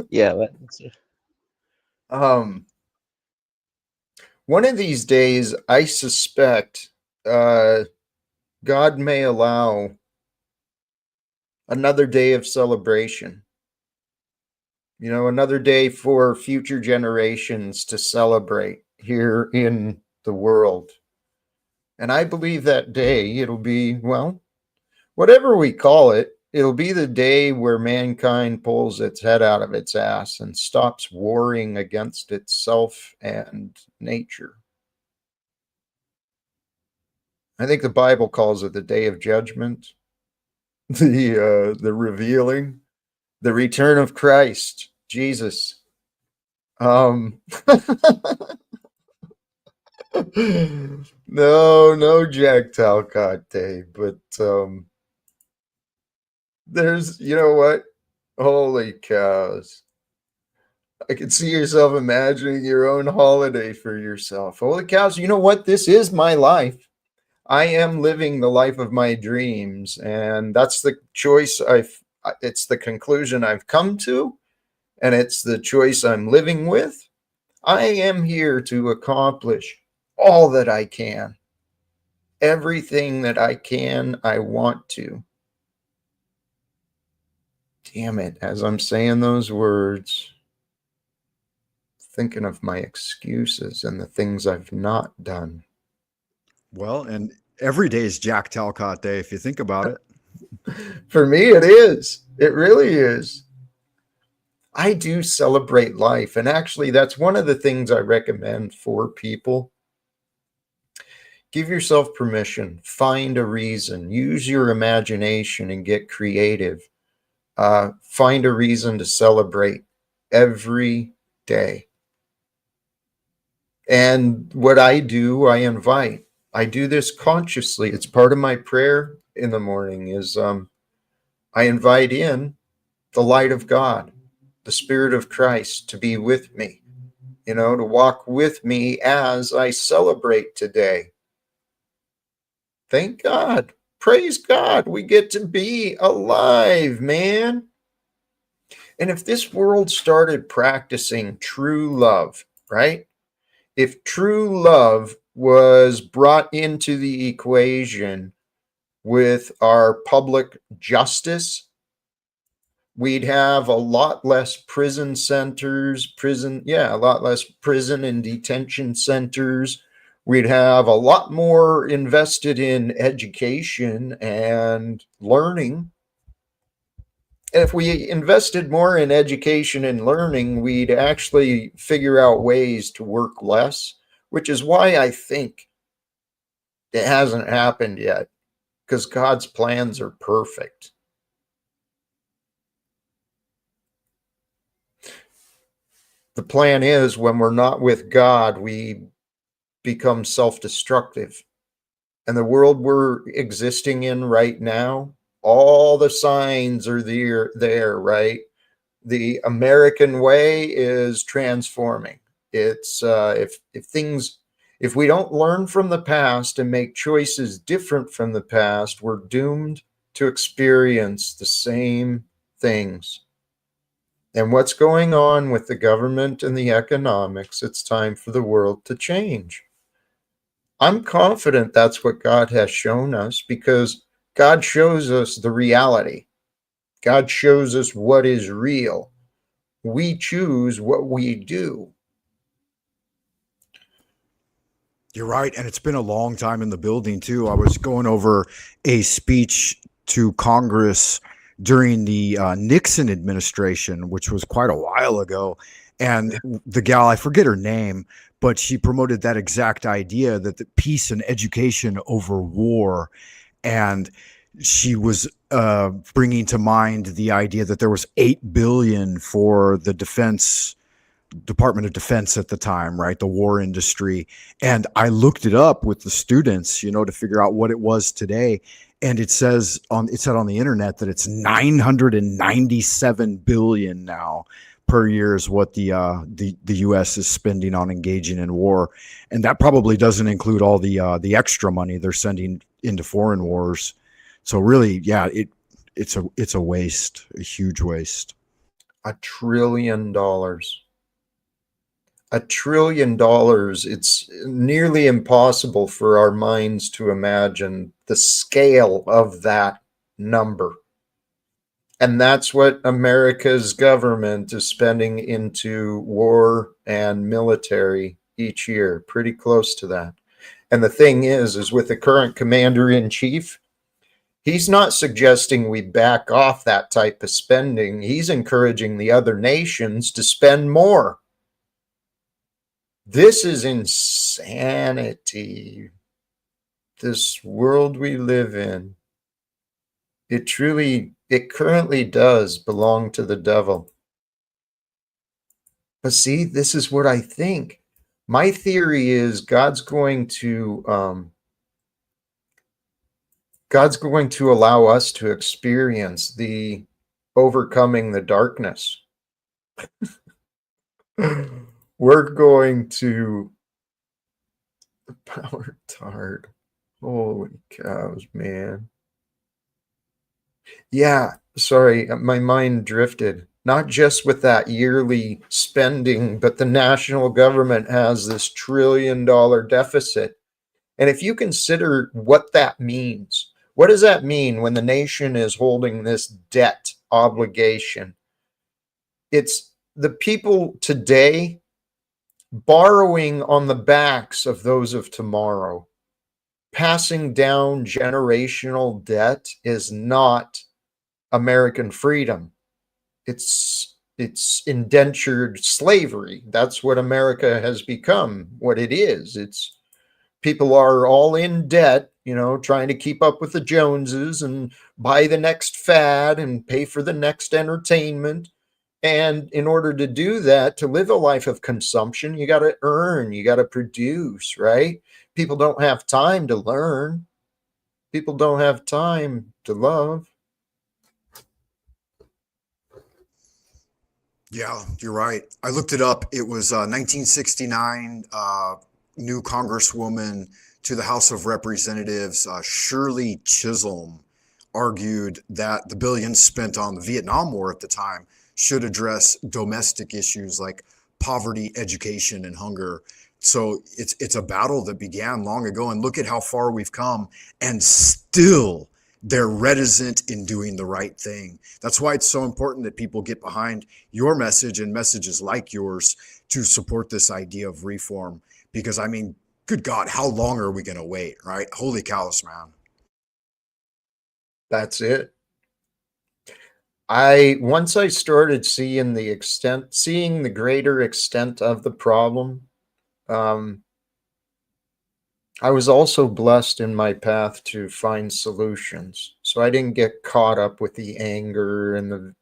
Yeah, um, one of these days, I suspect uh, God may allow another day of celebration. Another day for future generations to celebrate here in the world. And I believe that day it'll be, well, whatever we call it, it'll be the day where mankind pulls its head out of its ass and stops warring against itself and nature. I think the Bible calls it the day of judgment, the revealing, the return of Christ, Jesus. Um, no Jack Talcott Day, but there's, you know what? Holy cows. I can see yourself imagining your own holiday for yourself. Holy cows, you know what? This is my life. I am living the life of my dreams, and that's the choice it's the conclusion I've come to, and it's the choice I'm living with. I am here to accomplish all that I can. Everything that I can, I want to. Damn it, as I'm saying those words, thinking of my excuses and the things I've not done. Well, and every day is Jack Talcott Day if you think about it. For me, it is. It really is. I do celebrate life. And actually, that's one of the things I recommend for people. Give yourself permission, find a reason, use your imagination and get creative. Find a reason to celebrate every day. And what I do, I do this consciously. It's part of my prayer in the morning is I invite in the light of God, the Spirit of Christ to be with me, to walk with me as I celebrate today. Thank God. Praise God. We get to be alive, man. And if this world started practicing true love, right? If true love was brought into the equation with our public justice, we'd have a lot less prison centers, a lot less prison and detention centers. We'd have a lot more invested in education and learning. And if we invested more in education and learning, we'd actually figure out ways to work less, which is why I think it hasn't happened yet, because God's plans are perfect. The plan is when we're not with God, we become self-destructive. And the world we're existing in right now, all the signs are there, right? The American way is transforming. It's if we don't learn from the past and make choices different from the past, we're doomed to experience the same things. And what's going on with the government and the economics, it's time for the world to change. I'm confident that's what God has shown us, because God shows us the reality. God shows us what is real. We choose what we do. You're right. And it's been a long time in the building, too. I was going over a speech to Congress during the Nixon administration, which was quite a while ago. And the gal, I forget her name, but she promoted that exact idea that the peace and education over war. And she was bringing to mind the idea that there was $8 billion for the Department of Defense at the time, right? The war industry. And I looked it up with the students, to figure out what it was today. And it said on the internet that it's 997 billion now per year is what the U.S. is spending on engaging in war. And that probably doesn't include all the extra money they're sending into foreign wars. So really, yeah, it's a waste, a huge waste. $1 trillion. $1 trillion. It's nearly impossible for our minds to imagine the scale of that number. And that's what America's government is spending into war and military each year, pretty close to that. And the thing is with the current commander in chief, he's not suggesting we back off that type of spending. He's encouraging the other nations to spend more. This is insanity. This world we live in, it currently does belong to the devil. But see, this is what I think. My theory is God's going to allow us to experience the overcoming the darkness. We're going to the power tard. Holy cows, man. Yeah, sorry, my mind drifted. Not just with that yearly spending, but the national government has this $1 trillion deficit. And if you consider what that means, what does that mean when the nation is holding this debt obligation? It's the people today borrowing on the backs of those of tomorrow. Passing down generational debt is not American freedom. It's indentured slavery. That's what America has become, what it is. It's people are all in debt, trying to keep up with the Joneses and buy the next fad and pay for the next entertainment. And in order to do that, to live a life of consumption, you got to earn, you got to produce, right? People don't have time to learn. People don't have time to love. Yeah, you're right. I looked it up. It was 1969, new Congresswoman to the House of Representatives, Shirley Chisholm, argued that the billions spent on the Vietnam War at the time should address domestic issues like poverty, education, and hunger. So it's a battle that began long ago, and look at how far we've come, and still they're reticent in doing the right thing. That's why it's so important that people get behind your message and messages like yours to support this idea of reform. Because, I mean, good God, how long are we going to wait, right? Holy cows, man. That's it. Once I started seeing the greater extent of the problem, I was also blessed in my path to find solutions. So I didn't get caught up with the anger and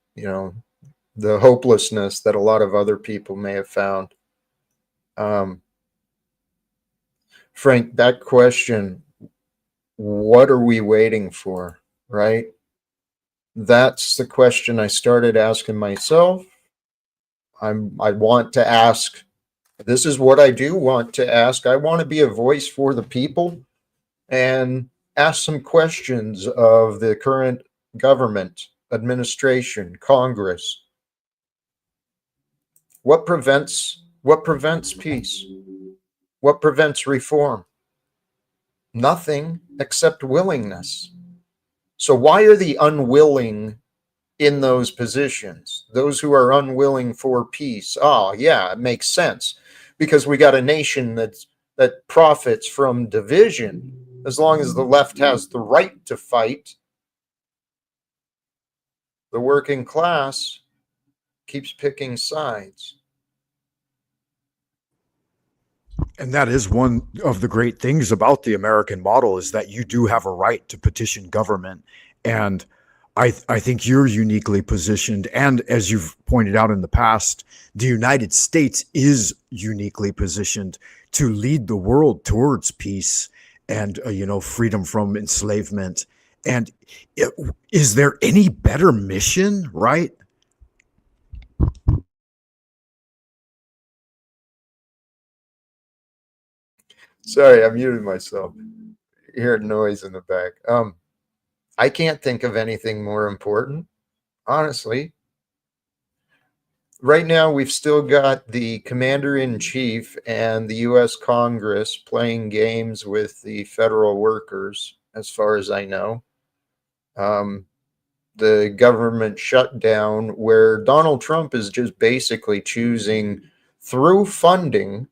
the hopelessness that a lot of other people may have found. Frank, that question, what are we waiting for, right? That's the question I started asking myself. I want to ask. This is what I do want to ask. I want to be a voice for the people and ask some questions of the current government, administration, Congress. What prevents peace? What prevents reform? Nothing except willingness. So why are the unwilling in those positions? Those who are unwilling for peace. Oh, yeah, it makes sense. Because we got a nation that profits from division. As long as the left has the right to fight, the working class keeps picking sides. And that is one of the great things about the American model, is that you do have a right to petition government. And I think you're uniquely positioned. And as you've pointed out in the past, the United States is uniquely positioned to lead the world towards peace and, freedom from enslavement. And is there any better mission, right? Sorry, I muted myself. You hear noise in the back. I can't think of anything more important, honestly. right now we've still got the commander-in-chief and the U.S. Congress playing games with the federal workers, as far as I know. The government shutdown, where Donald Trump is just basically choosing through funding,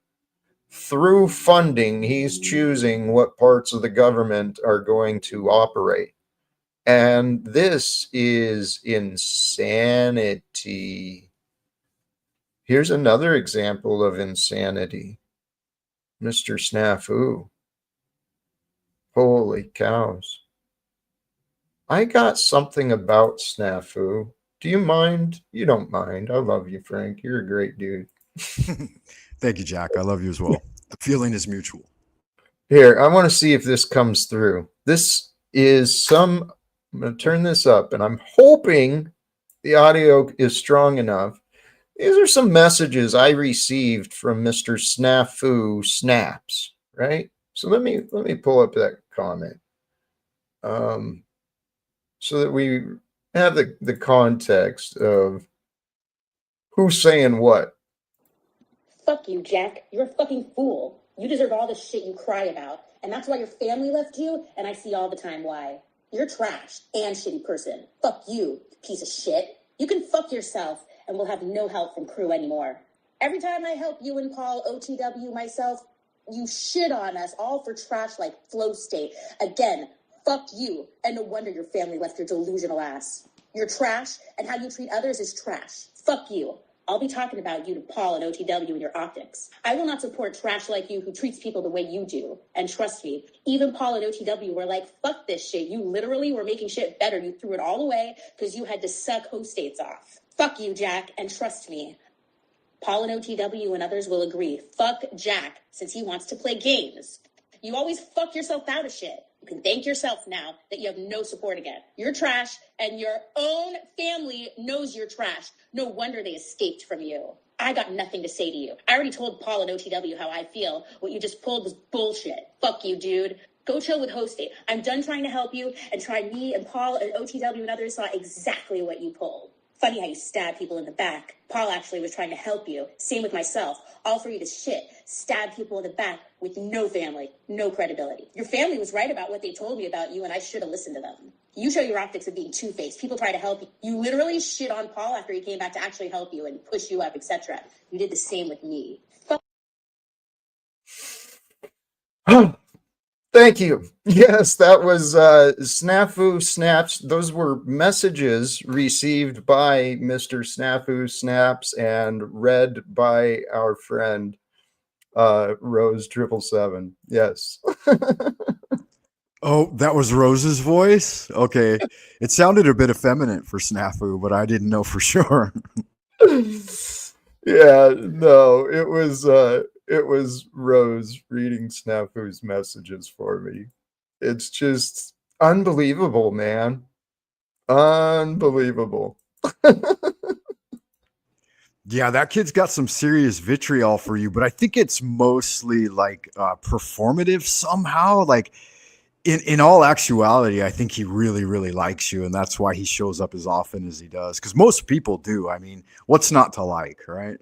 he's choosing what parts of the government are going to operate. And this is insanity. Here's another example of insanity. Mr. Snafu. Holy cows. I got something about Snafu. Do you mind? You don't mind. I love you, Frank. You're a great dude. Thank you, Jack. I love you as well. The feeling is mutual. Here, I want to see if this comes through. This is I'm going to turn this up, and I'm hoping the audio is strong enough. These are some messages I received from Mr. Snafu Snaps, right? So let me pull up that comment, so that we have the context of who's saying what. Fuck you, Jack. You're a fucking fool. You deserve all the shit you cry about. And that's why your family left you, and I see all the time why. You're trash and shitty person. Fuck you, piece of shit. You can fuck yourself, and we'll have no help from crew anymore. Every time I help you and Paul OTW myself, you shit on us all for trash like Flow State. Again, fuck you. And no wonder your family left your delusional ass. You're trash, and how you treat others is trash. Fuck you. I'll be talking about you to Paul and OTW and your optics. I will not support trash like you who treats people the way you do. And trust me, even Paul and OTW were like, fuck this shit. You literally were making shit better. You threw it all away because you had to suck host states off. Fuck you, Jack, and trust me. Paul and OTW and others will agree. Fuck Jack, since he wants to play games. You always fuck yourself out of shit. You can thank yourself now that you have no support again. You're trash, and your own family knows you're trash. No wonder they escaped from you. I got nothing to say to you. I already told Paul and OTW how I feel. What you just pulled was bullshit. Fuck you, dude. Go chill with host state. I'm done trying to help you, and try me and Paul and OTW and others saw exactly what you pulled. Funny how you stab people in the back. Paul actually was trying to help you. Same with myself. All for you to shit. Stab people in the back with no family, no credibility. Your family was right about what they told me about you, and I should have listened to them. You show your optics of being two-faced. People try to help you. You literally shit on Paul after he came back to actually help you and push you up, etc. You did the same with me. Thank you. Yes, that was Snafu Snaps. Those were messages received by Mr. Snafu Snaps and read by our friend Rose 777. Yes. Oh, that was Rose's voice? Okay. It sounded a bit effeminate for Snafu, but I didn't know for sure. Yeah, no, it was Rose reading Snafu's messages for me. It's just unbelievable, man. Unbelievable. Yeah, that kid's got some serious vitriol for you, but I think it's mostly like performative somehow. Like in all actuality, I think he really, really likes you, and that's why he shows up as often as he does. Because most people do. I mean, what's not to like, right?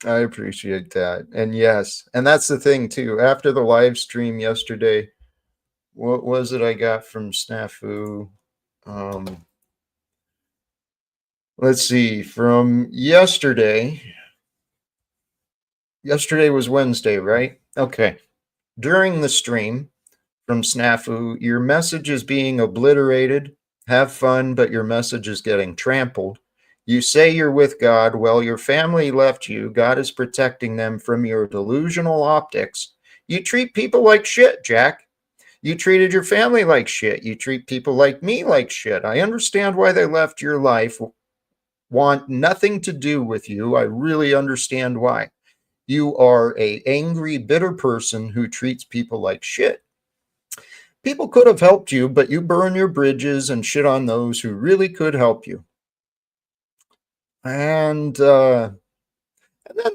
I appreciate that. And yes, and that's the thing too. After the live stream yesterday, what was it I got from Snafu? Let's see, from yesterday. Yesterday was Wednesday, right? Okay. During the stream from Snafu, your message is being obliterated. Have fun, but your message is getting trampled. You say you're with God. Well, your family left you. God is protecting them from your delusional optics. You treat people like shit, Jack. You treated your family like shit. You treat people like me like shit. I understand why they left your life. Want nothing to do with you. I really understand why. You are a angry, bitter person who treats people like shit. People could have helped you, but you burn your bridges and shit on those who really could help you. And then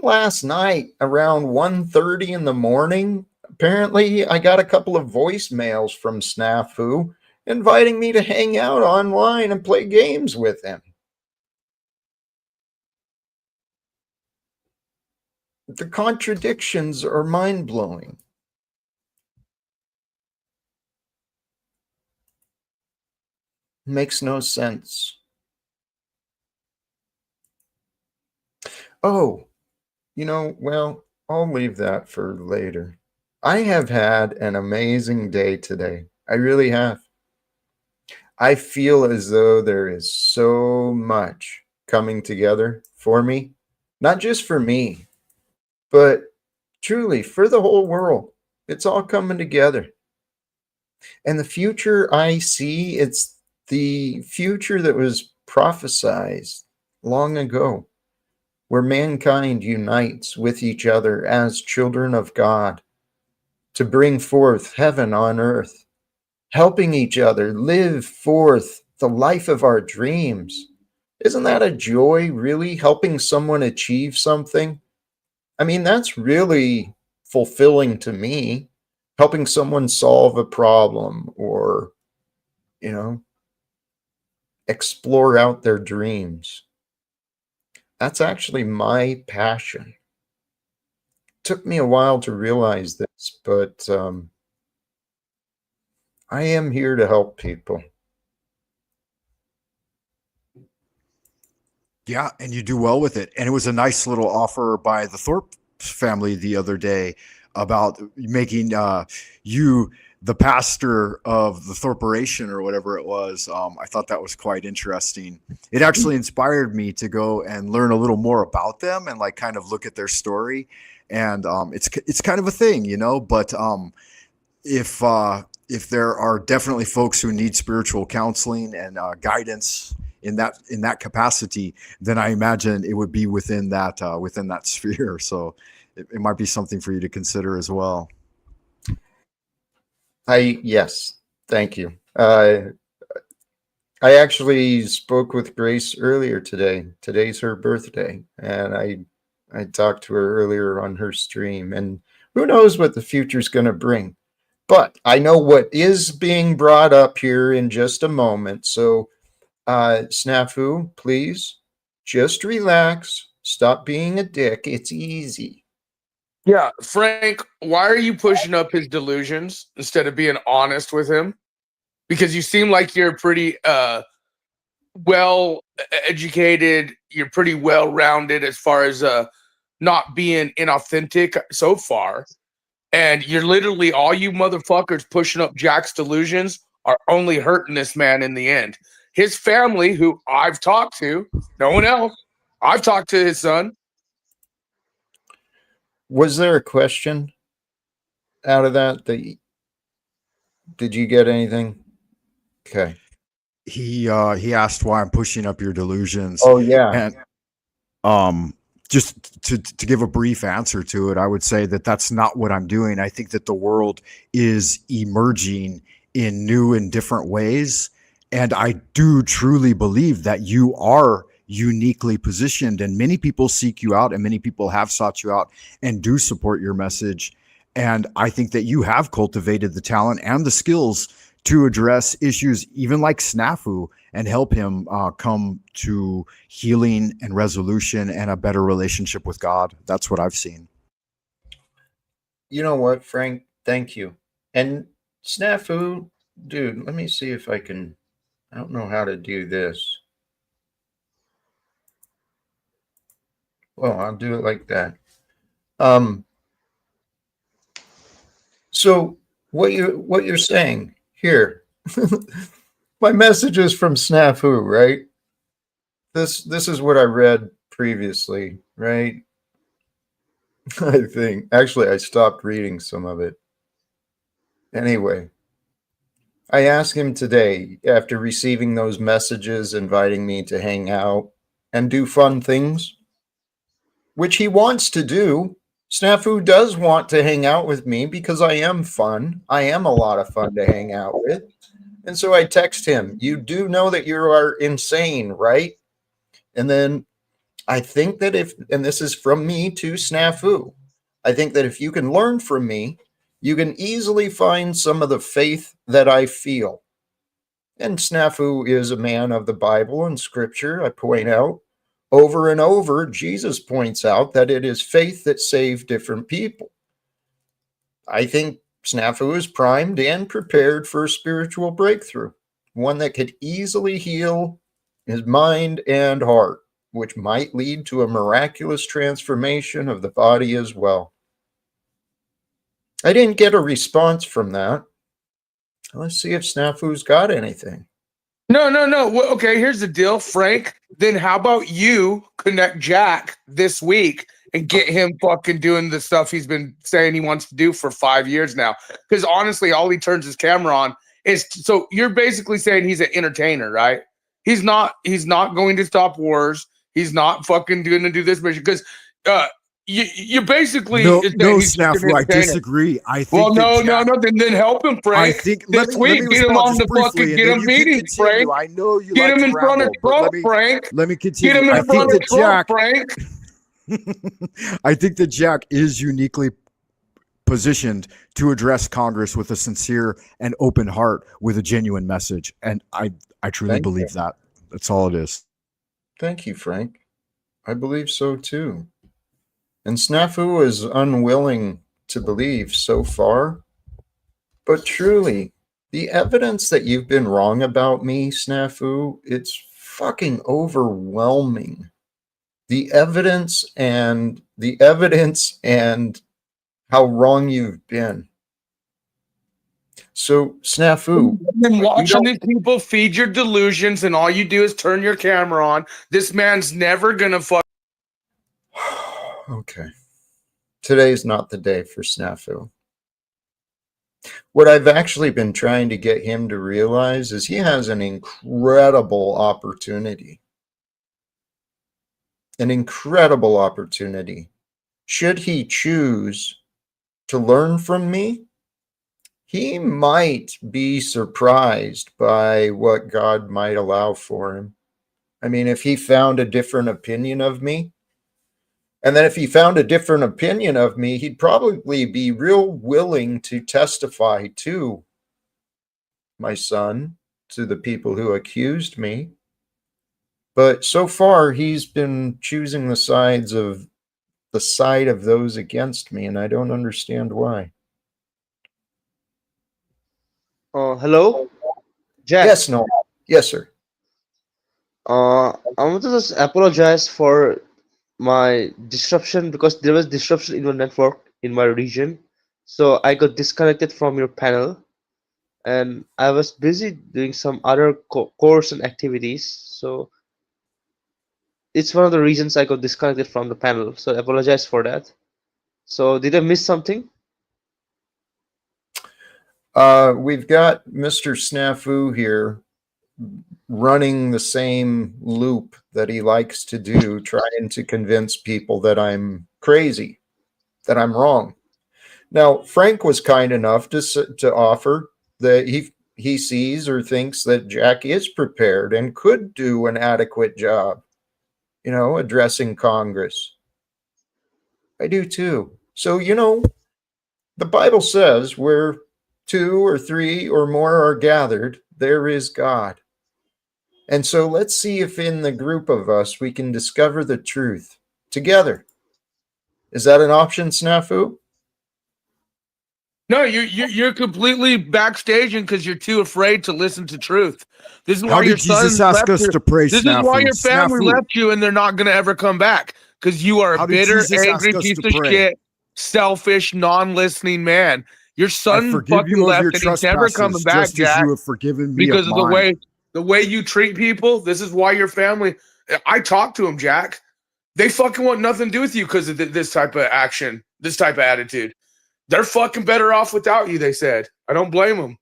last night around 1:30 in the morning, apparently I got a couple of voicemails from Snafu inviting me to hang out online and play games with him. The contradictions are mind-blowing. Makes no sense. Oh, well, I'll leave that for later. I have had an amazing day today. I really have. I feel as though there is so much coming together for me, not just for me, but truly for the whole world. It's all coming together. And the future I see, it's the future that was prophesied long ago, where mankind unites with each other as children of God to bring forth heaven on earth, helping each other live forth the life of our dreams. Isn't that a joy, really, helping someone achieve something? I mean, that's really fulfilling to me, helping someone solve a problem or, you know, explore out their dreams. That's actually my passion. Took me a while to realize this, but I am here to help people. Yeah, and you do well with it. And it was a nice little offer by the Thorpe family the other day about making you the pastor of the Thorperation or whatever it was. I thought that was quite interesting. It actually inspired me to go and learn a little more about them and like kind of look at their story. And it's kind of a thing, you know. But if there are definitely folks who need spiritual counseling and guidance in that capacity, then I imagine it would be within that sphere. So it might be something for you to consider as well. Yes, thank you. I actually spoke with Grace earlier today. Today's her birthday, and I talked to her earlier on her stream, and who knows what the future's going to bring. But I know what is being brought up here in just a moment. So, Snafu, please just relax. Stop being a dick. It's easy. Yeah, Frank, why are you pushing up his delusions instead of being honest with him? Because you seem like you're pretty well educated, you're pretty well rounded as far as not being inauthentic so far. And you're literally all you motherfuckers pushing up Jack's delusions are only hurting this man in the end. His family, who I've talked to, no one else, I've talked to his son. Was there a question out of that? Did you get anything? Okay. He asked why I'm pushing up your delusions. Oh yeah. And just to give a brief answer to it, I would say that that's not what I'm doing. I think that the world is emerging in new and different ways. And I do truly believe that you are uniquely positioned, and many people seek you out and many people have sought you out and do support your message. And I think that you have cultivated the talent and the skills to address issues even like Snafu and help him come to healing and resolution and a better relationship with God. That's what I've seen. You know what, Frank? Thank you. And Snafu, dude, let me see if I don't know how to do this. Well, I'll do it like that. So what you're saying here, my message is from Snafu, right? This is what I read previously, right? I think actually I stopped reading some of it. Anyway, I asked him today after receiving those messages inviting me to hang out and do fun things, which he wants to do. Snafu does want to hang out with me because I am fun. I am a lot of fun to hang out with. And so I text him, you do know that you are insane, right? And then I think that and this is from me to Snafu, I think that if you can learn from me, you can easily find some of the faith that I feel. And Snafu is a man of the Bible and scripture, I point out, Over and over, Jesus points out that it is faith that saved different people. I think Snafu is primed and prepared for a spiritual breakthrough, one that could easily heal his mind and heart, which might lead to a miraculous transformation of the body as well. I didn't get a response from that. Let's see if Snafu's got anything. No. Well, okay, here's the deal, Frank. Then how about you connect Jack this week and get him fucking doing the stuff he's been saying he wants to do for 5 years now? Because honestly, all he turns his camera on is so you're basically saying he's an entertainer, right? He's not going to stop wars. He's not fucking going to do this mission because you basically No, he's just an Snafu, I entertainer. disagree. I think Well, that no, Jack- then help him, Frank. I think this week, get him on the fucking, get him meetings, Frank. I know you Get like him to in front of ramble, but Trump, Frank. let me continue. Get him I in think front of that Trump, Jack, Frank. I think that Jack is uniquely positioned to address Congress with a sincere and open heart with a genuine message. And I truly Thank believe that. That's all it is. Thank you, Frank. I believe so too. And Snafu is unwilling to believe so far. But truly, the evidence that you've been wrong about me, Snafu, it's fucking overwhelming. The evidence and how wrong you've been. So, Snafu, You've been watching these people feed your delusions, and all you do is turn your camera on. This man's never gonna fuck. okay. Today's not the day for Snafu. What I've actually been trying to get him to realize is he has an incredible opportunity. An incredible opportunity. Should he choose to learn from me, he might be surprised by what God might allow for him. I mean, if he found a different opinion of me, and then if he found a different opinion of me, he'd probably be real willing to testify to my son, to the people who accused me. But so far, he's been choosing the side of those against me, and I don't understand why. Hello, Jack. Yes, no. Yes, sir. I want to just apologize for my disruption because there was disruption in your network in my region. So I got disconnected from your panel and I was busy doing some other course and activities. So it's one of the reasons I got disconnected from the panel. So I apologize for that. So did I miss something? We've got Mr. Snafu here running the same loop that he likes to do, trying to convince people that I'm crazy, that I'm wrong. Now, Frank was kind enough to offer that he sees or thinks that Jack is prepared and could do an adequate job, addressing Congress. I do too. So, the Bible says where 2 or 3 or more are gathered, there is God. And so let's see if in the group of us we can discover the truth together. Is that an option, Snafu? No, you're completely backstaging because you're too afraid to listen to truth. This is How why did your Jesus son ask left us you. to pray, This Snafu? is why your family Snafu. left you, and they're not going to ever come back because you are How a did bitter, Jesus ask angry us piece to of pray? shit, selfish, non-listening man. Your I son forgive fucking you of left, your and he's never coming trespasses, back, just as Jack, you have forgiven me because of of mine. the way you treat people. This is why your family. I talked to him, Jack. They fucking want nothing to do with you because of this type of action, this type of attitude. They're fucking better off without you, they said. I don't blame them.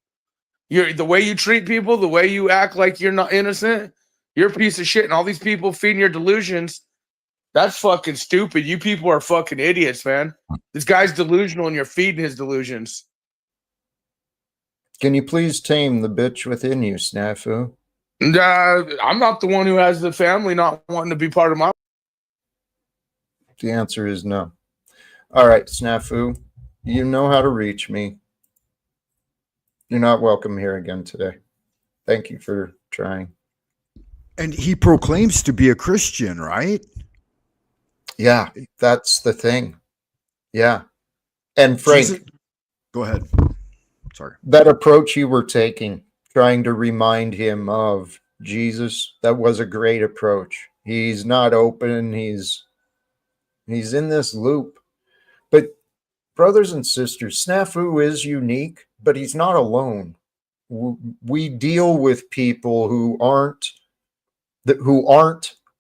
The way you treat people, the way you act like you're not innocent, you're a piece of shit. And all these people feeding your delusions, that's fucking stupid. You people are fucking idiots, man. This guy's delusional and you're feeding his delusions. Can you please tame the bitch within you, Snafu? And, I'm not the one who has the family not wanting to be part of my. The answer is no. All right, Snafu, you know how to reach me. You're not welcome here again today. Thank you for trying. And he proclaims to be a Christian, right? Yeah, that's the thing. Yeah. And Frank, Jesus, go ahead. Sorry. that approach you were taking, trying to remind him of Jesus, that was a great approach. He's not open, he's in this loop. But brothers and sisters, Snafu is unique, but he's not alone. We deal with people who aren't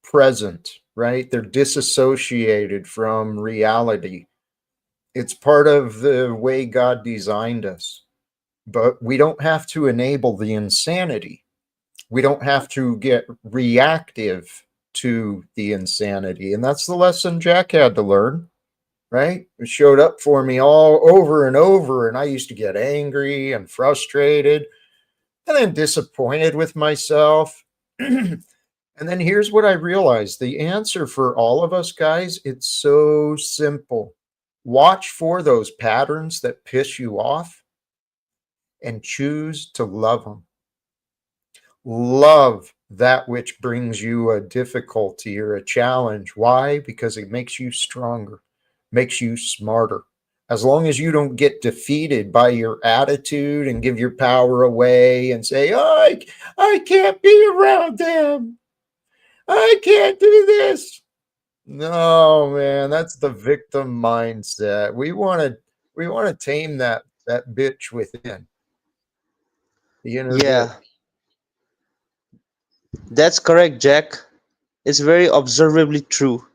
present, right? They're disassociated from reality. It's part of the way God designed us. But we don't have to enable the insanity. We don't have to get reactive to the insanity. And that's the lesson Jack had to learn, right? It showed up for me all over and over. And I used to get angry and frustrated and then disappointed with myself. And then here's what I realized. The answer for all of us, guys, it's so simple. Watch for those patterns that piss you off and choose to love them. Love that which brings you a difficulty or a challenge. Why? Because it makes you stronger, makes you smarter. As long as you don't get defeated by your attitude and give your power away and say, oh, I can't be around them. I can't do this. No, man, that's the victim mindset. We want to tame that bitch within. The inner Yeah, bitch. that's correct, Jack. It's very observably true.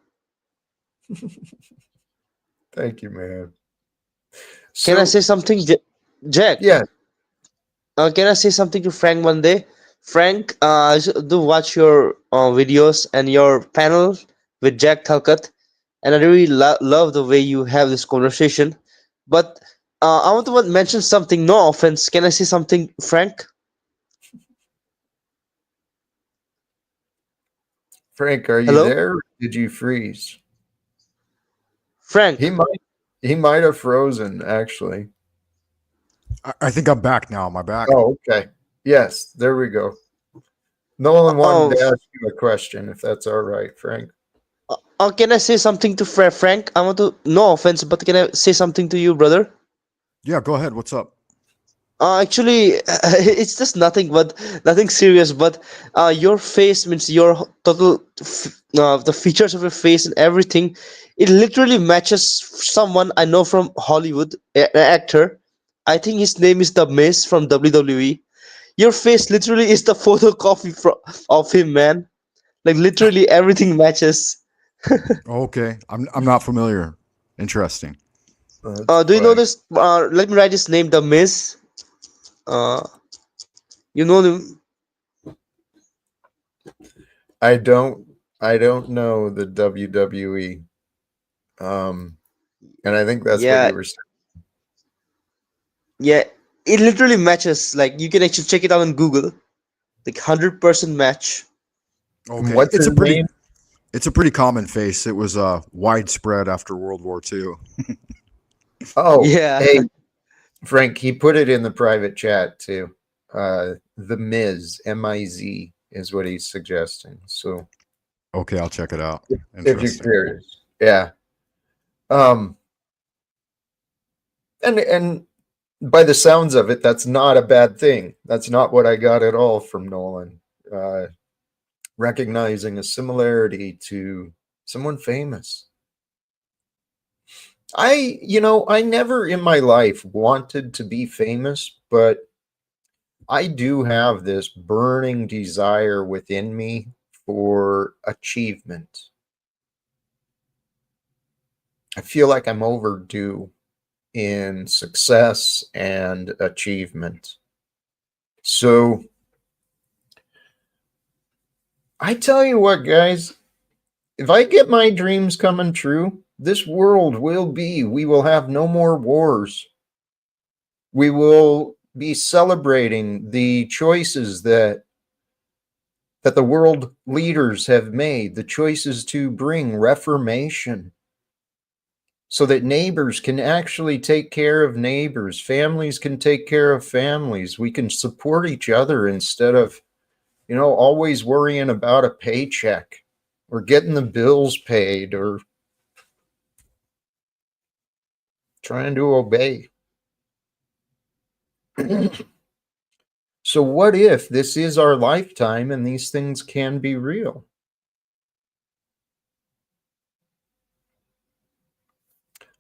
Thank you, man. Can I So say something, Jack? yeah, Can I say something to Frank one day? Frank, I do watch your videos and your panel with Jack Talcott, and I really love the way you have this conversation. But I want to mention something. No offense. Can I say something, Frank? Frank, are you Hello, there? Or did you freeze? Frank. He might have frozen actually. I think I'm back now. Am I back? Oh, okay. Yes, there we go. Nolan wanted Oh, to ask you a question, if that's all right, Frank. can I say something to Frank? I want to. No offense, but can I say something to you, brother? Yeah, go ahead. What's up? Actually, it's just nothing serious. But your face means your total, the features of your face and everything. It literally matches someone I know from Hollywood, an actor. I think his name is The Miz from WWE. Your face literally is the photocopy of him, man. Like literally everything matches. Okay, I'm not familiar. Interesting. That's Do you know funny. this? Let me write his name, The Miz. Uh, you know him? I don't know the WWE. And I think that's what Yeah, you were saying. yeah. It literally matches. Like you can actually check it out on Google. Like 100% match. Okay, What's his name? it's a pretty common face. It was widespread after World War II. Oh, Yeah. hey, Frank, he put it in the private chat too. The Miz, M-I-Z, is what he's suggesting. So Okay, I'll check it out. if you're Interesting. curious. Yeah. Um and by the sounds of it, that's not a bad thing. That's not what I got at all from Nolan. Recognizing a similarity to someone famous. I never in my life wanted to be famous, but I do have this burning desire within me for achievement. I feel like I'm overdue in success and achievement. So I tell you what, guys, if I get my dreams coming true, this world we will have no more wars. We will be celebrating the choices that the world leaders have made, the choices to bring reformation so that neighbors can actually take care of neighbors, families can take care of families, we can support each other instead of always worrying about a paycheck or getting the bills paid or trying to obey. So what if this is our lifetime and these things can be real?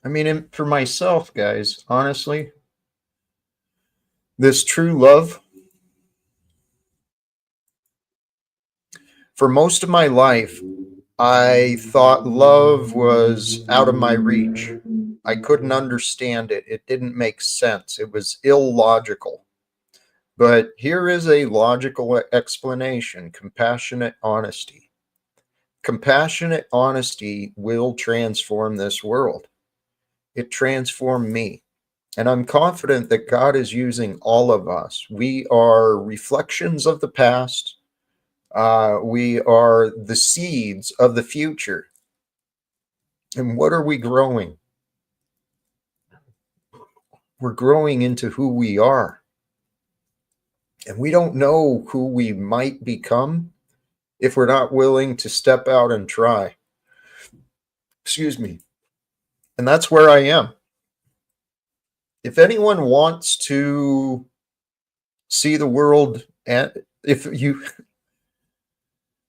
I mean, for myself, guys, honestly, this true love, for most of my life, I thought love was out of my reach. I couldn't understand it. It didn't make sense. It was illogical. But here is a logical explanation: compassionate honesty. Compassionate honesty will transform this world. It transformed me. And I'm confident that God is using all of us. We are reflections of the past. We are the seeds of the future. And what are we growing? We're growing into who we are. And we don't know who we might become if we're not willing to step out and try. Excuse me. And that's where I am. If anyone wants to see the world, and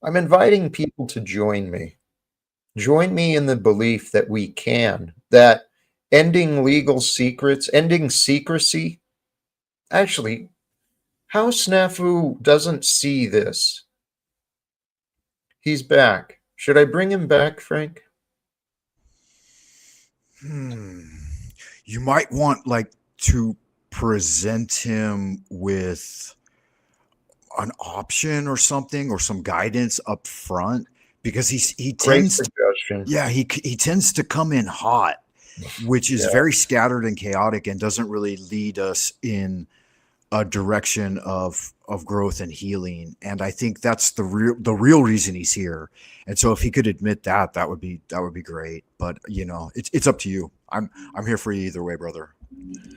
I'm inviting people to join me. Join me in the belief that we can, that ending legal secrets, ending secrecy. Actually, how Snafu doesn't see this? He's back. Should I bring him back, Frank? You might want to present him with an option or something, or some guidance up front, because he Great tends suggestion. he tends to come in hot, which is very scattered and chaotic and doesn't really lead us in a direction of growth and healing. And I think that's the real reason he's here. And so if he could admit that, that would be great. But it's up to you. I'm here for you either way, brother.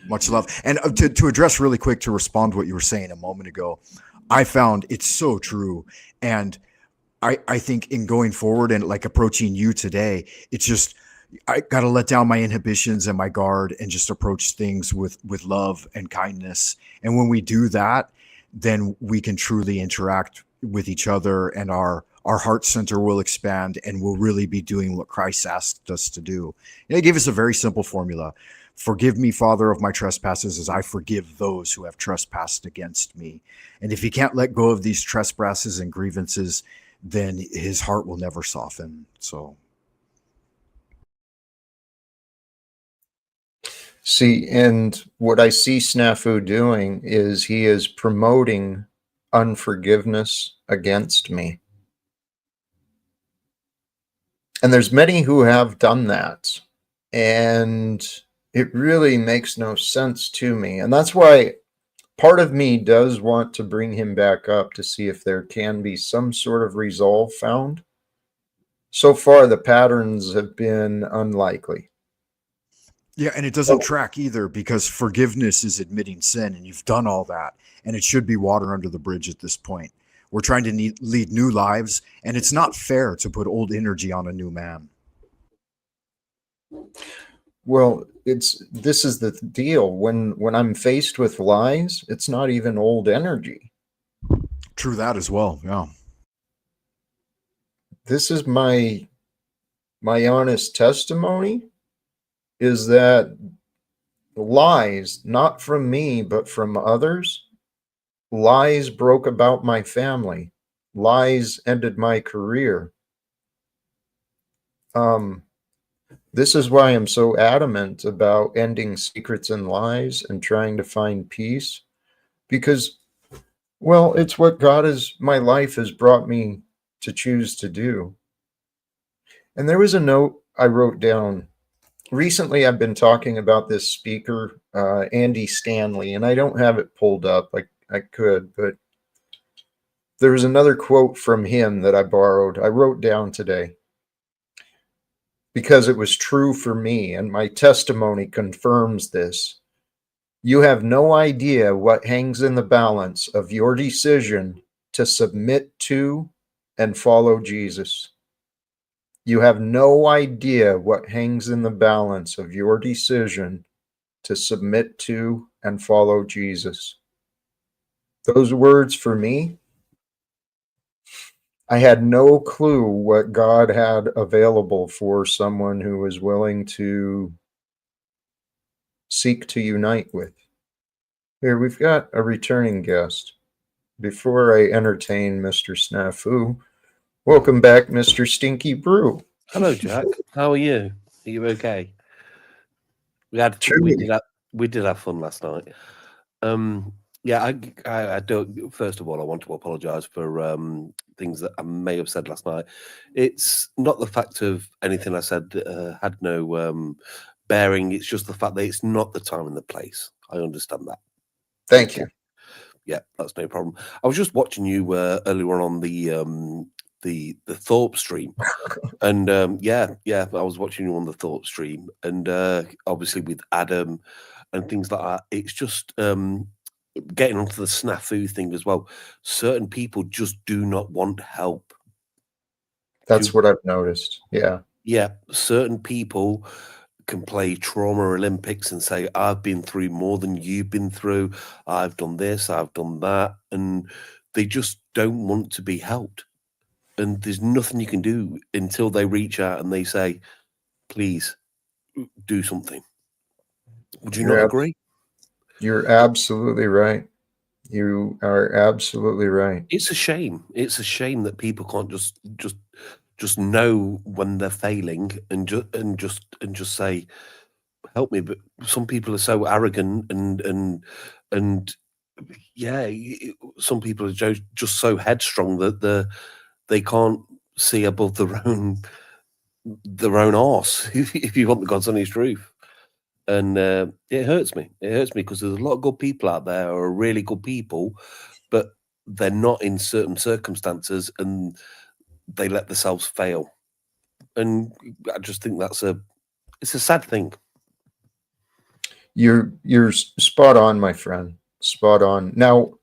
Much love. And to address really quick, to respond to what you were saying a moment ago, I found it's so true. And I think in going forward and approaching you today, it's just, I got to let down my inhibitions and my guard and just approach things with love and kindness. And when we do that, then we can truly interact with each other, and our heart center will expand, and we'll really be doing what Christ asked us to do. He gave us a very simple formula: forgive me, Father, of my trespasses, as I forgive those who have trespassed against me. And if he can't let go of these trespasses and grievances, then his heart will never soften. So. See, and what I see Snafu doing is he is promoting unforgiveness against me. And there's many who have done that. And it really makes no sense to me. And that's why part of me does want to bring him back up to see if there can be some sort of resolve found. So far, the patterns have been unlikely. Yeah, and it doesn't track either, because forgiveness is admitting sin, and you've done all that, and it should be water under the bridge at this point. We're trying to lead new lives, and it's not fair to put old energy on a new man. Well, this is the deal. When I'm faced with lies, it's not even old energy. True that as well. Yeah. This is my honest testimony, is that lies, not from me, but from others, lies broke about my family. Lies ended my career. This is why I'm so adamant about ending secrets and lies and trying to find peace, because, well, it's what my life has brought me to choose to do. And there was a note I wrote down. Recently, I've been talking about this speaker, Andy Stanley, and I don't have it pulled up. I could, but there was another quote from him that I borrowed. I wrote down today because it was true for me, and my testimony confirms this. You have no idea what hangs in the balance of your decision to submit to and follow Jesus. You have no idea what hangs in the balance of your decision to submit to and follow Jesus. Those words for me, I had no clue what God had available for someone who was willing to seek to unite with. Here, we've got a returning guest. Before I entertain Mr. Snafu, welcome back, Mr. Stinky Brew. Hello, Jack. How are you? Are you okay? We did have fun last night. Yeah, I don't. First of all, I want to apologise for things that I may have said last night. It's not the fact of anything I said had no bearing. It's just the fact that it's not the time and the place. I understand that. Thank you. Yeah, that's no problem. I was just watching you earlier on the Thorpe stream, and yeah, I was watching you on the Thorpe stream, and obviously with Adam and things like that. It's just getting onto the snafu thing as well. Certain people just do not want help. That's what I've noticed. Yeah, certain people can play trauma Olympics and say, I've been through more than you've been through. I've done this, I've done that. And they just don't want to be helped. And there's nothing you can do until they reach out and they say, please do something. Would you not agree? You're absolutely right. You are absolutely right. It's a shame. It's a shame that people can't just know when they're failing and just say, help me. But some people are so arrogant and yeah, some people are just so headstrong that they can't see above their own arse, if you want the God's honest truth. And it hurts me. It hurts me because there's a lot of good people out there who are really good people, but they're not in certain circumstances and they let themselves fail. And I just think it's a sad thing. You're spot on, my friend. Spot on. Now,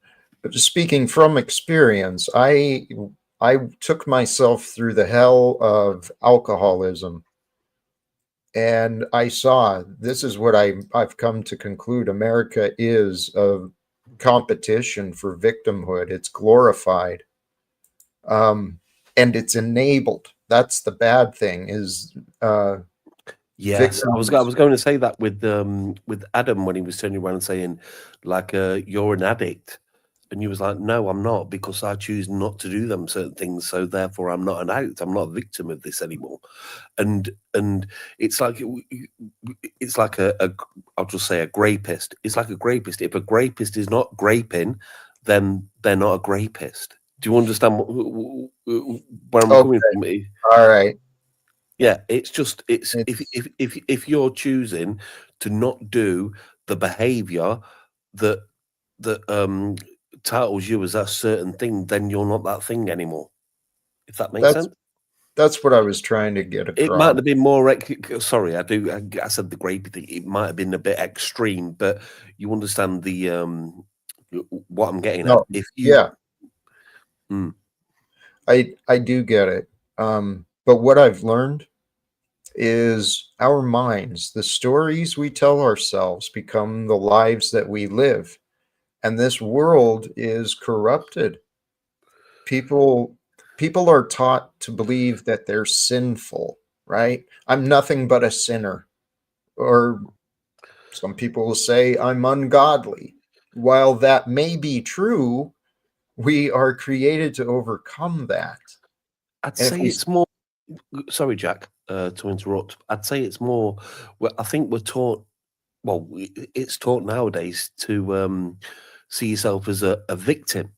speaking from experience, I took myself through the hell of alcoholism. And I saw, this is what I've come to conclude. America is a competition for victimhood. It's glorified. And it's enabled. That's the bad thing is yes, I was going to say that with Adam when he was turning around and saying, like, you're an addict. And you was like, no, I'm not, because I choose not to do them certain things. So therefore, I'm not an addict. I'm not a victim of this anymore. And it's like I'll just say a grapist. It's like a grapist. If a grapist is not graping, then they're not a grapist. Do you understand where I'm coming from? All right. Yeah, it's if you're choosing to not do the behavior that titles you as a certain thing, then you're not that thing anymore. If that makes sense. That's what I was trying to get across. It might have been more. Sorry, I said the grapey thing. It might have been a bit extreme, but you understand the what I'm getting at. If you, I do get it. But what I've learned is our minds, the stories we tell ourselves, become the lives that we live. And this world is corrupted. People are taught to believe that they're sinful, right? I'm nothing but a sinner. Or some people will say I'm ungodly. While that may be true, we are created to overcome that. I'd say it's more. Sorry, Jack, to interrupt. I'd say it's more. Well, I think we're taught. Well, it's taught nowadays to see yourself as a victim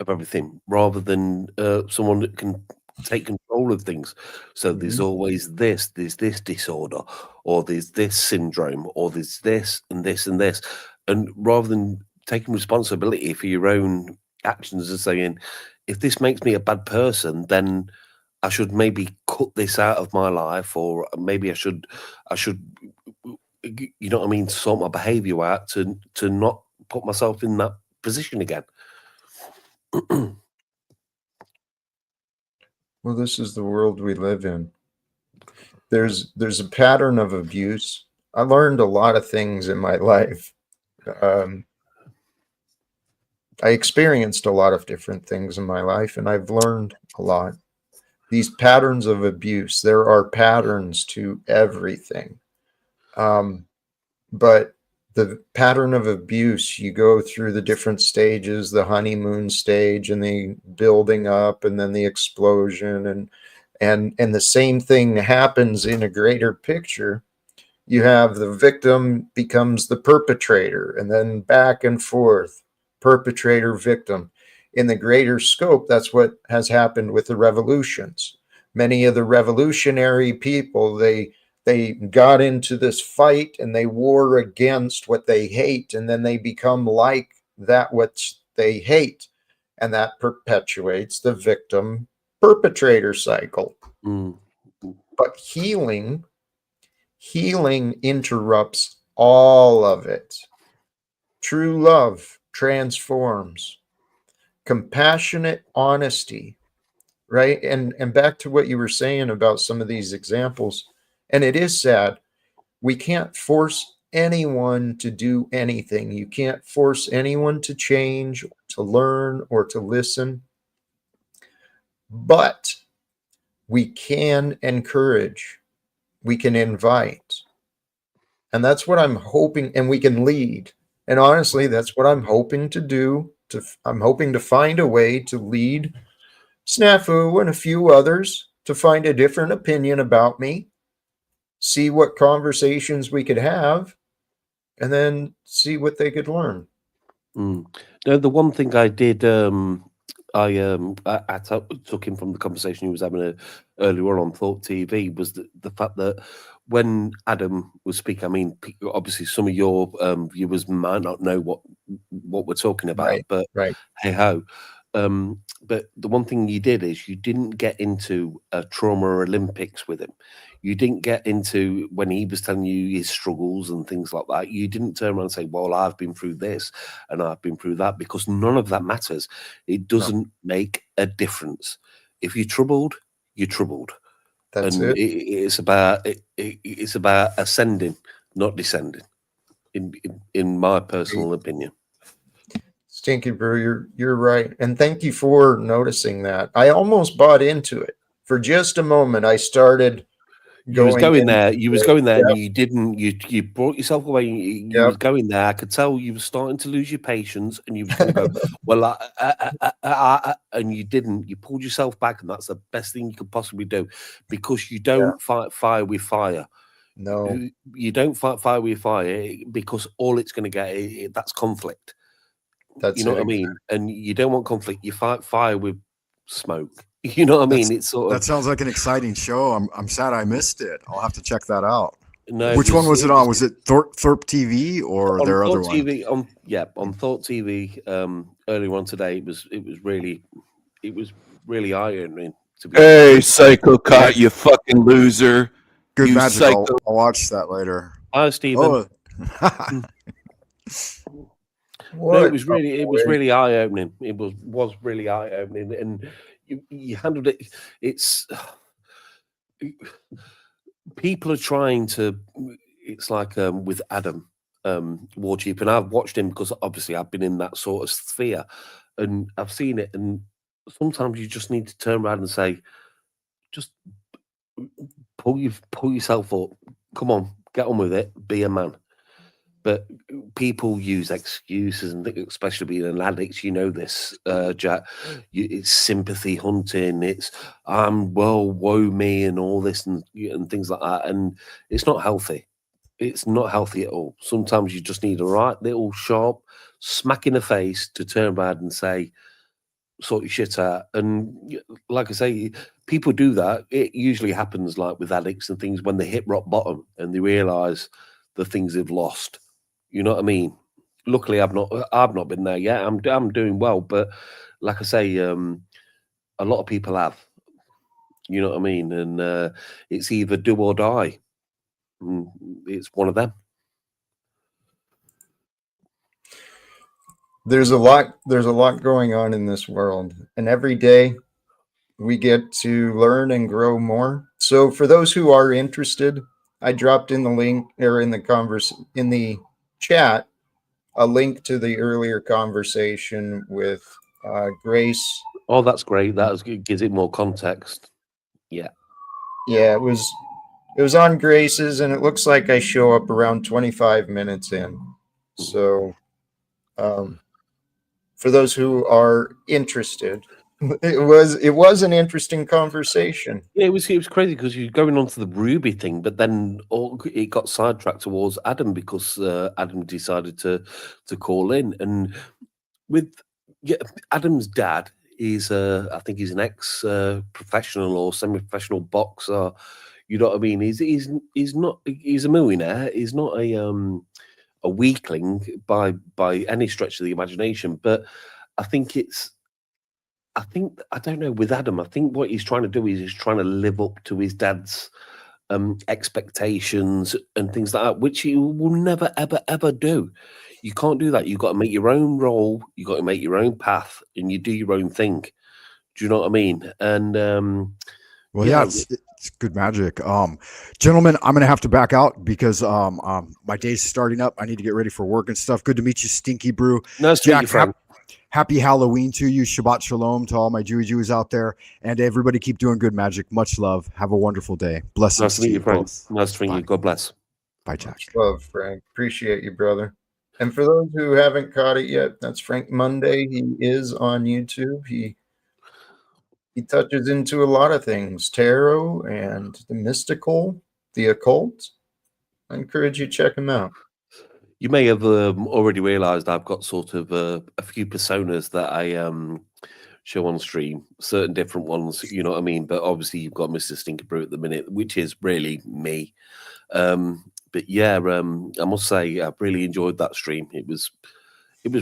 of everything rather than someone that can take control of things. So there's always there's this disorder, or there's this syndrome, or there's this and this and this. And rather than taking responsibility for your own actions and saying, if this makes me a bad person, then I should maybe cut this out of my life, or maybe I should, you know what I mean, sort my behavior out to not put myself in that position again. Well, this is the world we live in. There's a pattern of abuse. I learned a lot of things in my life. I experienced a lot of different things in my life, and I've learned a lot. These patterns of abuse, there are patterns to everything. But the pattern of abuse, you go through the different stages, the honeymoon stage and the building up and then the explosion, and the same thing happens in a greater picture. You have the victim becomes the perpetrator, and then back and forth, perpetrator, victim. In the greater scope, that's what has happened with the revolutions. Many of the revolutionary people, they got into this fight and they war against what they hate, and then they become like that which they hate, and that perpetuates the victim perpetrator cycle. But healing interrupts all of it. True love transforms. Compassionate honesty, right? And back to what you were saying about some of these examples, and it is sad. We can't force anyone to do anything. You can't force anyone to change, to learn, or to listen. But we can encourage, we can invite. And that's what I'm hoping, and we can lead. And honestly, that's what I'm hoping to do. I'm hoping to find a way to lead Snafu and a few others to find a different opinion about me, see what conversations we could have, and then see what they could learn. No, the one thing I did, I took him from the conversation he was having earlier on Thought TV, was the fact that when Adam was speaking, I mean, obviously some of your viewers might not know what we're talking about, but hey ho. But the one thing you did is you didn't get into a trauma Olympics with him. You didn't get into when he was telling you his struggles and things like that. You didn't turn around and say, well, I've been through this and I've been through that, because none of that matters. It doesn't make a difference. If you're troubled, you're troubled. That's and it. It's about ascending, not descending, in my personal opinion. Stinky Brew, you're right. And thank you for noticing that. I almost bought into it. For just a moment, I started You was going there, and you didn't, you brought yourself away, you was going there. I could tell you were starting to lose your patience, and you was going to go, well, and you didn't. You pulled yourself back, and that's the best thing you could possibly do, because you don't fight fire with fire. No. You don't fight fire with fire, because all it's going to get, that's conflict. That's you know what I mean? And you don't want conflict. You fight fire with smoke. You know what I mean? It's sort of, that sounds like an exciting show. I'm sad I missed it. I'll have to check that out. No, which one was it on? Was it Thorpe TV or their other one? TV, on Thought TV. Earlier on today, it was really eye-opening. Hey, Psycho Cut, you fucking loser! Good you magic. I'll watch that later. Hi, Stephen. No, it was really eye-opening. It was really eye-opening, and you handled it. It's people are trying to. It's like with Adam Warcheap, and I've watched him because obviously I've been in that sort of sphere, and I've seen it. And sometimes you just need to turn around and say, just pull yourself up. Come on, get on with it. Be a man. But people use excuses, and especially being an addict, you know this, Jack. It's sympathy hunting. It's woe me, and all this and things like that. And it's not healthy. It's not healthy at all. Sometimes you just need a right little sharp smack in the face to turn around and say, sort your shit out. And like I say, people do that. It usually happens like with addicts and things when they hit rock bottom and they realise the things they've lost. You know what I mean? Luckily, I've not been there yet. I'm doing well, but like I say, a lot of people have. You know what I mean? And it's either do or die. It's one of them. There's a lot going on in this world, and every day we get to learn and grow more. So for those who are interested, I dropped in the link or in the chat a link to the earlier conversation with Grace. Oh, that's great. Gives it more context. Yeah. Yeah, it was on Grace's, and it looks like I show up around 25 minutes in. So for those who are interested, it was an interesting conversation. Yeah, it was crazy because you're going on to the Ruby thing, but then it got sidetracked towards Adam because Adam decided to call in, and with Adam's dad is I think he's an ex professional or semi-professional boxer. You know what I mean? He's not a millionaire. He's not a weakling by any stretch of the imagination. But I don't know with Adam. I think what he's trying to do is he's trying to live up to his dad's expectations and things like that, which he will never ever do. You can't do that. You've got to make your own role. You got to make your own path, and you do your own thing. Do you know what I mean? And well, yeah, it's good magic. Gentlemen, I'm gonna have to back out because my day's starting up. I need to get ready for work and stuff. Good to meet you, Stinky Brew. Nice to meet you, Frank. Happy Halloween to you. Shabbat Shalom to all my Jews out there. And everybody keep doing good magic. Much love. Have a wonderful day. Blessings. Nice to meet you, Frank. Nice to meet you. God bless. Bye, Jack. Much love, Frank. Appreciate you, brother. And for those who haven't caught it yet, that's Frank Monday. He is on YouTube. He touches into a lot of things, tarot and the mystical, the occult. I encourage you to check him out. You may have already realized I've got sort of a few personas that I show on stream, certain different ones, you know what I mean? But obviously you've got Mr. Stinky Brew at the minute, which is really me. But yeah, I must say I've really enjoyed that stream. It was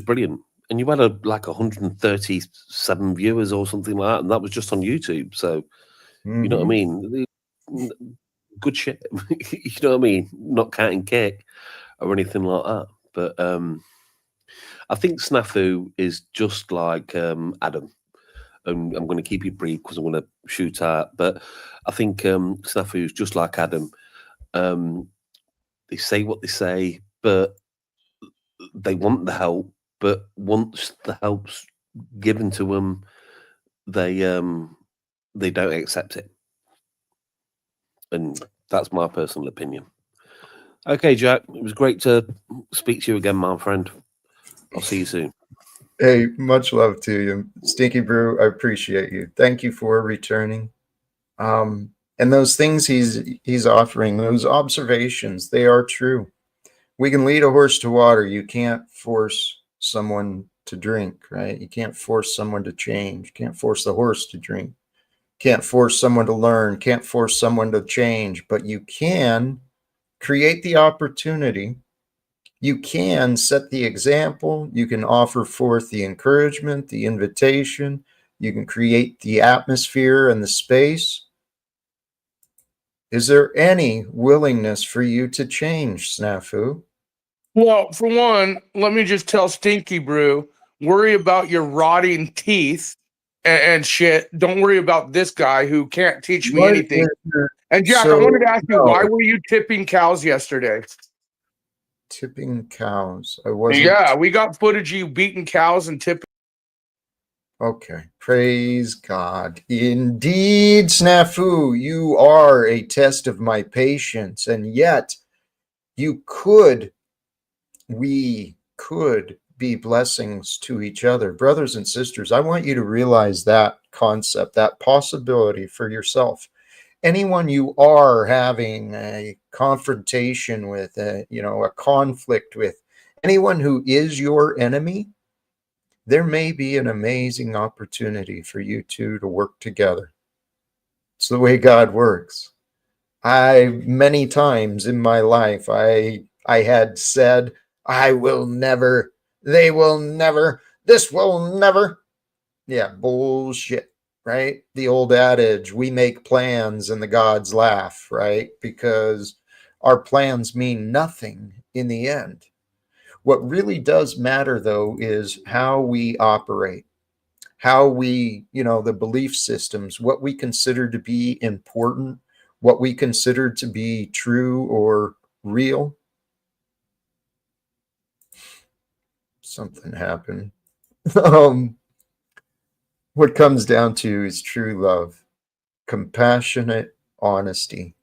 brilliant. And you had like 137 viewers or something like that, and that was just on YouTube. So you know what I mean? Good shit. You know what I mean? Not counting cake or anything like that. But I think Snafu is just like Adam. And I'm going to keep it brief because I'm going to shoot out. But I think Snafu is just like Adam. They say what they say, but they want the help. But once the help's given to them, they don't accept it. And that's my personal opinion. Okay, Jack, it was great to speak to you again, my friend. I'll see you soon. Hey, much love to you. Stinky Brew, I appreciate you. Thank you for returning. And those things he's offering, those observations, they are true. We can lead a horse to water. You can't force someone to drink, right? You can't force someone to change. You can't force the horse to drink. Can't force someone to learn. Can't force someone to change. But you can create the opportunity. You can set the example. You can offer forth the encouragement, the invitation. You can create the atmosphere and the space. Is there any willingness for you to change, Snafu? Well, for one, let me just tell Stinky Brew, worry about your rotting teeth and shit. Don't worry about this guy who can't teach me anything. And Jack, I wanted to ask you, why were you tipping cows yesterday? Tipping cows? I wasn't. Yeah, we got footage of you beating cows and tipping. Okay, praise God. Indeed, Snafu, you are a test of my patience, and yet we could be blessings to each other. Brothers and sisters, I want you to realize that concept, that possibility for yourself. Anyone you are having a confrontation with, a conflict with, anyone who is your enemy, there may be an amazing opportunity for you two to work together. It's the way God works. Many times in my life, I had said, I will never, they will never, this will never. Yeah, bullshit, right? The old adage, we make plans and the gods laugh, right? Because our plans mean nothing in the end. What really does matter, though, is how we operate, how we, the belief systems, what we consider to be important, what we consider to be true or real. Something happened. What comes down to is true love, compassionate honesty.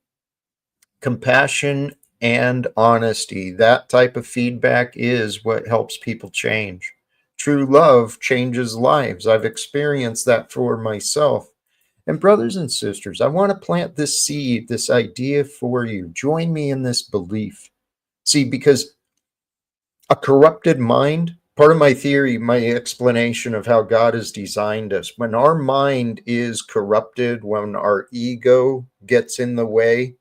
Compassion and honesty, that type of feedback is what helps people change. True love changes lives. I've experienced that for myself. And brothers and sisters, I want to plant this seed, this idea for you. Join me in this belief. See, because a corrupted mind, part of my theory, my explanation of how God has designed us, when our mind is corrupted, when our ego gets in the way,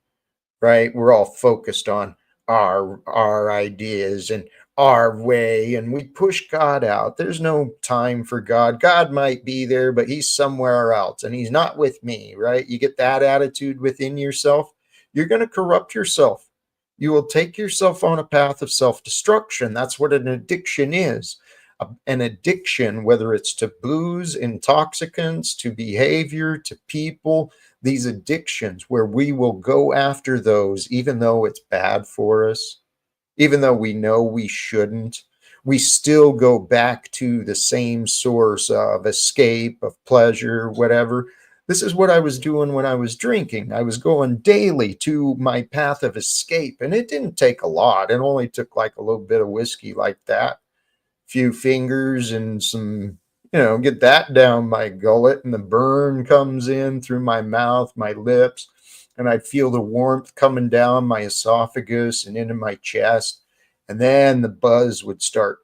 right? We're all focused on our ideas and our way, and we push God out. There's no time for God. God might be there, but he's somewhere else, and he's not with me, right? You get that attitude within yourself, you're going to corrupt yourself. You will take yourself on a path of self-destruction. That's what an addiction is. An addiction, whether it's to booze, intoxicants, to behavior, to people, these addictions where we will go after those, even though it's bad for us, even though we know we shouldn't, we still go back to the same source of escape, of pleasure, whatever. This is what I was doing when I was drinking. I was going daily to my path of escape, and it didn't take a lot. It only took like a little bit of whiskey like that, few fingers and some, get that down my gullet, and the burn comes in through my mouth, my lips, and I feel the warmth coming down my esophagus and into my chest. And then the buzz would start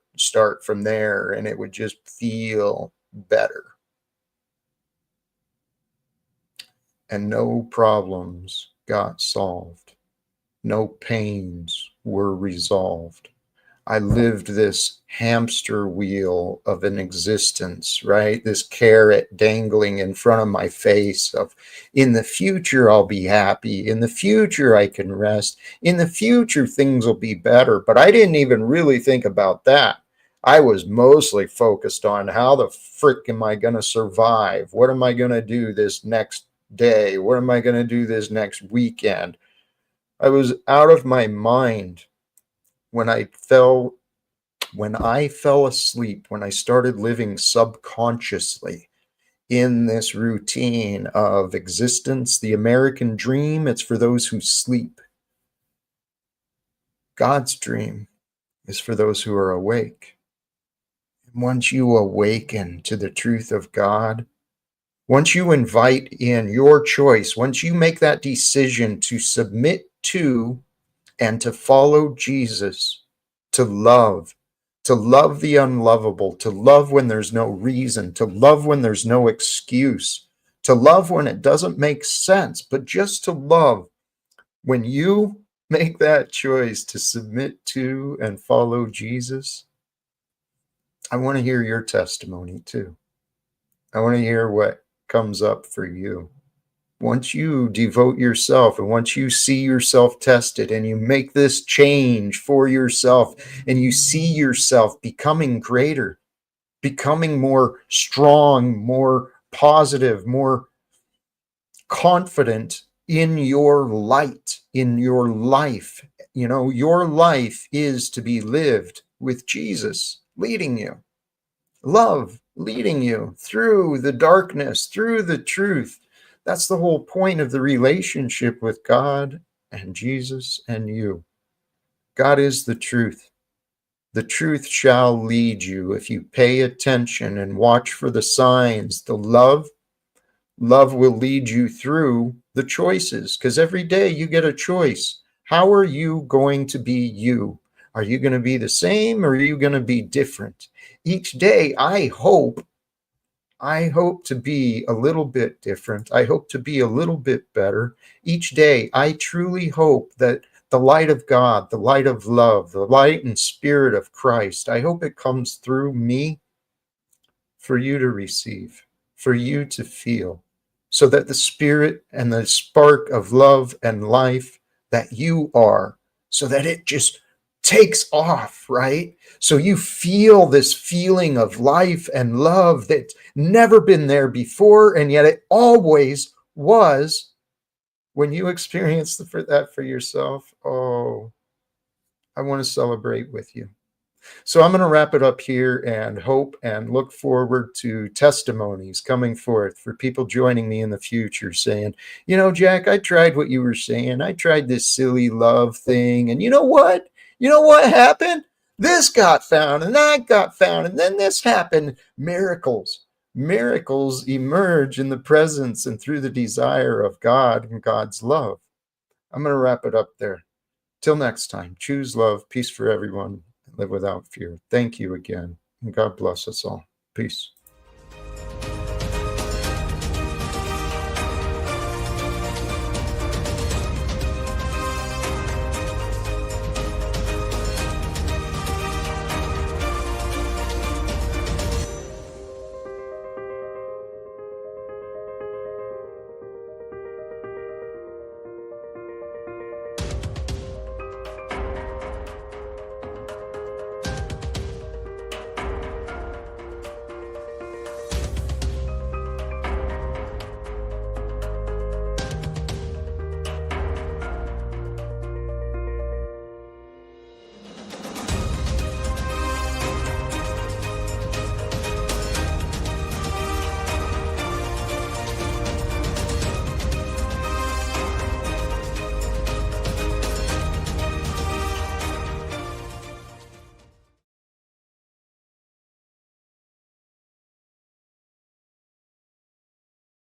from there, and it would just feel better. And no problems got solved. No pains were resolved. I lived this hamster wheel of an existence, right? This carrot dangling in front of my face of, in the future, I'll be happy. In the future, I can rest. In the future, things will be better. But I didn't even really think about that. I was mostly focused on how the frick am I going to survive? What am I going to do this next day? What am I going to do this next weekend? I was out of my mind when I fell asleep, when I started living subconsciously in this routine of existence. The American dream, it's for those who sleep. God's dream is for those who are awake. And once you awaken to the truth of God, once you invite in your choice, once you make that decision to submit to and to follow Jesus, to love the unlovable, to love when there's no reason, to love when there's no excuse, to love when it doesn't make sense, but just to love. When you make that choice to submit to and follow Jesus, I want to hear your testimony too. I want to hear what comes up for you. Once you devote yourself and once you see yourself tested and you make this change for yourself and you see yourself becoming greater, becoming more strong, more positive, more confident in your light, in your life. Your life is to be lived with Jesus leading you, love leading you through the darkness, through the truth. That's the whole point of the relationship with God and Jesus and you. God is the truth. The truth shall lead you if you pay attention and watch for the signs. The love will lead you through the choices, because every day you get a choice. How are you going to be you? Are you going to be the same, or are you going to be different? Each day, I hope to be a little bit different. I hope to be a little bit better. Each day, I truly hope that the light of God, the light of love, the light and spirit of Christ, I hope it comes through me for you to receive, for you to feel, so that the spirit and the spark of love and life that you are, so that it just takes off, right? So you feel this feeling of life and love that's never been there before, and yet it always was when you experience that for yourself. Oh, I want to celebrate with you. So I'm going to wrap it up here and hope and look forward to testimonies coming forth for people joining me in the future saying, you know, Jack, I tried what you were saying. I tried this silly love thing. And you know what? You know what happened? This got found and that got found. And then this happened. Miracles emerge in the presence and through the desire of God and God's love. I'm going to wrap it up there. Till next time, choose love, peace for everyone. Live without fear. Thank you again. And God bless us all. Peace.